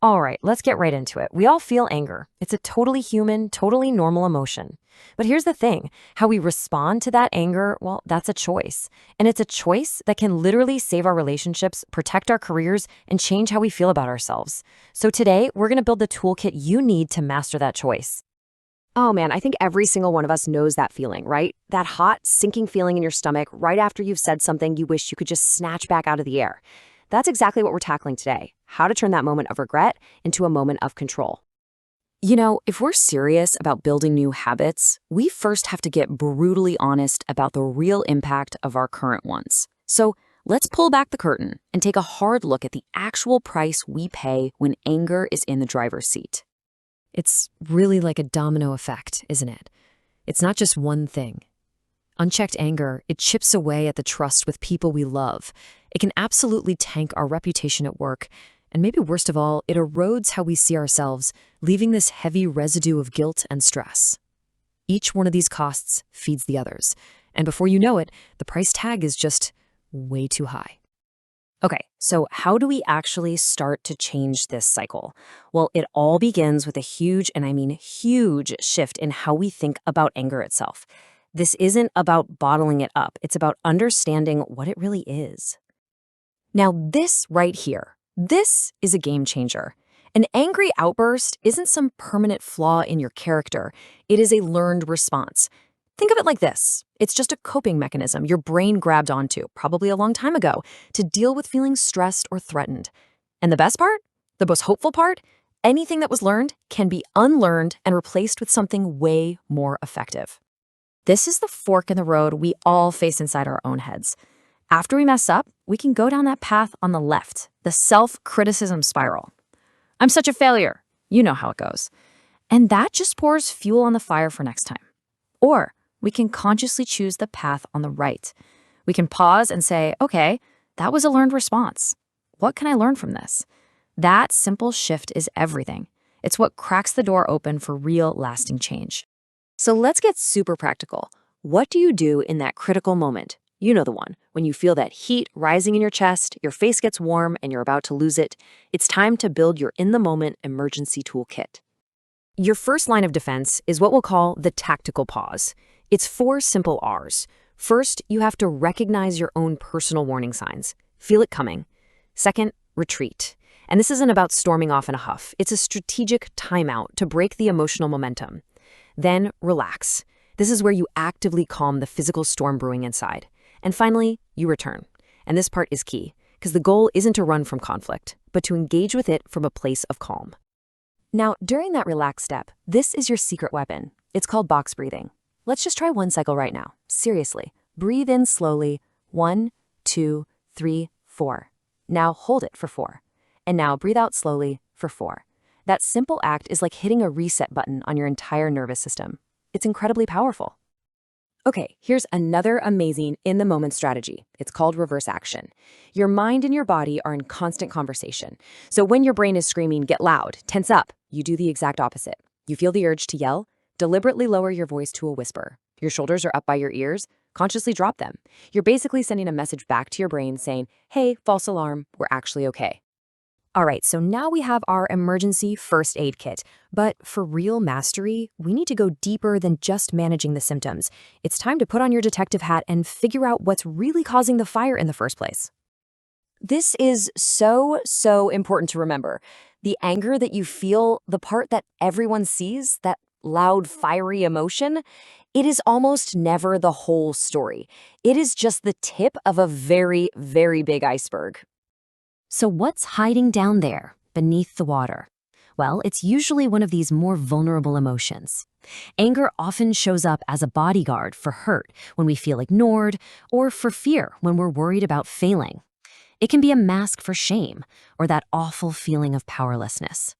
All right, let's get right into it. We all feel anger. It's a totally human, totally normal emotion. But here's the thing, how we respond to that anger, well, that's a choice. And it's a choice that can literally save our relationships, protect our careers, and change how we feel about ourselves. So today, we're going to build the toolkit you need to master that choice. Oh man, I think every single one of us knows that feeling, right? That hot, sinking feeling in your stomach right after you've said something you wish you could just snatch back out of the air. That's exactly what we're tackling today, how to turn that moment of regret into a moment of control. You know, if we're serious about building new habits, we first have to get brutally honest about the real impact of our current ones. So let's pull back the curtain and take a hard look at the actual price we pay when anger is in the driver's seat. It's really like a domino effect, isn't it? It's not just one thing. Unchecked anger, it chips away at the trust with people we love. It can absolutely tank our reputation at work. And maybe worst of all, it erodes how we see ourselves, leaving this heavy residue of guilt and stress. Each one of these costs feeds the others. And before you know it, the price tag is just way too high. Okay, so how do we actually start to change this cycle? Well, it all begins with a huge, and I mean huge, shift in how we think about anger itself. This isn't about bottling it up, it's about understanding what it really is. Now, this right here, this is a game changer. An angry outburst isn't some permanent flaw in your character, it is a learned response. Think of it like this. It's just a coping mechanism your brain grabbed onto, probably a long time ago, to deal with feeling stressed or threatened. And the best part? The most hopeful part? Anything that was learned can be unlearned and replaced with something way more effective. This is the fork in the road we all face inside our own heads. After we mess up, we can go down that path on the left, the self-criticism spiral. I'm such a failure. You know how it goes. And that just pours fuel on the fire for next time. Or we can consciously choose the path on the right. We can pause and say, okay, that was a learned response. What can I learn from this? That simple shift is everything. It's what cracks the door open for real, lasting change. So let's get super practical. What do you do in that critical moment? You know the one, when you feel that heat rising in your chest, your face gets warm, and you're about to lose it. It's time to build your in-the-moment emergency toolkit. Your first line of defense is what we'll call the tactical pause. It's 4 simple R's. First, you have to recognize your own personal warning signs. Feel it coming. Second, retreat. And this isn't about storming off in a huff. It's a strategic timeout to break the emotional momentum. Then, relax. This is where you actively calm the physical storm brewing inside. And finally, you return. And this part is key, because the goal isn't to run from conflict, but to engage with it from a place of calm. Now, during that relaxed step, this is your secret weapon. It's called box breathing. Let's just try one cycle right now. Seriously. Breathe in slowly. 1, 2, 3, 4. Now hold it for 4. And now breathe out slowly for 4. That simple act is like hitting a reset button on your entire nervous system. It's incredibly powerful. Okay, here's another amazing in-the-moment strategy. It's called reverse action. Your mind and your body are in constant conversation. So when your brain is screaming, get loud, tense up, you do the exact opposite. You feel the urge to yell, deliberately lower your voice to a whisper. Your shoulders are up by your ears, consciously drop them. You're basically sending a message back to your brain saying, hey, false alarm, we're actually okay. All right, so now we have our emergency first aid kit. But for real mastery, we need to go deeper than just managing the symptoms. It's time to put on your detective hat and figure out what's really causing the fire in the first place. This is so important to remember. The anger that you feel, the part that everyone sees, that loud, fiery emotion, it is almost never the whole story. It is just the tip of a very, very big iceberg. So what's hiding down there, beneath the water? Well, it's usually one of these more vulnerable emotions. Anger often shows up as a bodyguard for hurt when we feel ignored, or for fear when we're worried about failing. It can be a mask for shame, or that awful feeling of powerlessness.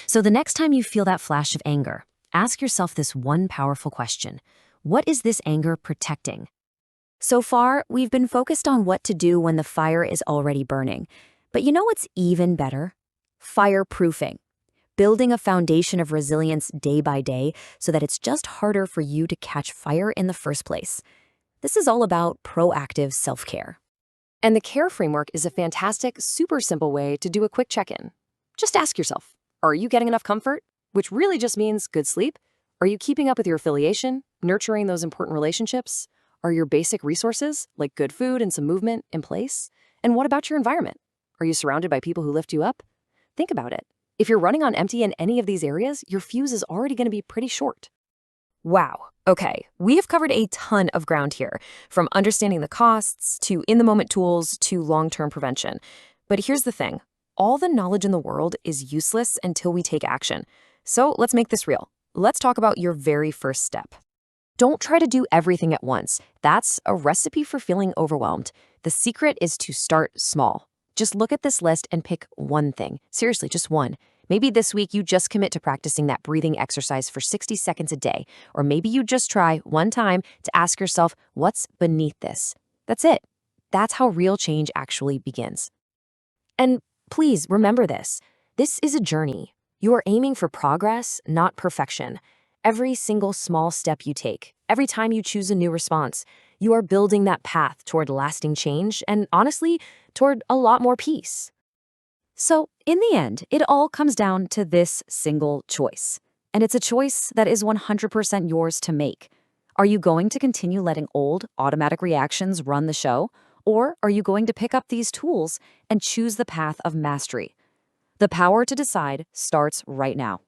So the next time you feel that flash of anger, ask yourself this one powerful question. What is this anger protecting? So far, we've been focused on what to do when the fire is already burning. But you know what's even better? Fireproofing. Building a foundation of resilience day by day so that it's just harder for you to catch fire in the first place. This is all about proactive self-care. And the CARE framework is a fantastic, super simple way to do a quick check-in. Just ask yourself, are you getting enough comfort? Which really just means good sleep. Are you keeping up with your affiliation, nurturing those important relationships? Are your basic resources, like good food and some movement, in place? And what about your environment? Are you surrounded by people who lift you up? Think about it. If you're running on empty in any of these areas, your fuse is already going to be pretty short. Wow. Okay, we have covered a ton of ground here, from understanding the costs to in-the-moment tools to long-term prevention. But here's the thing. All the knowledge in the world is useless until we take action. So let's make this real. Let's talk about your very first step. Don't try to do everything at once. That's a recipe for feeling overwhelmed. The secret is to start small. Just look at this list and pick one thing. Seriously, just one. Maybe this week you just commit to practicing that breathing exercise for 60 seconds a day. Or maybe you just try one time to ask yourself, what's beneath this? That's it. That's how real change actually begins. And please remember this. This is a journey. You are aiming for progress, not perfection. Every single small step you take, every time you choose a new response, you are building that path toward lasting change and, honestly, toward a lot more peace. So, in the end, it all comes down to this single choice. And it's a choice that is 100% yours to make. Are you going to continue letting old, automatic reactions run the show? Or are you going to pick up these tools and choose the path of mastery? The power to decide starts right now.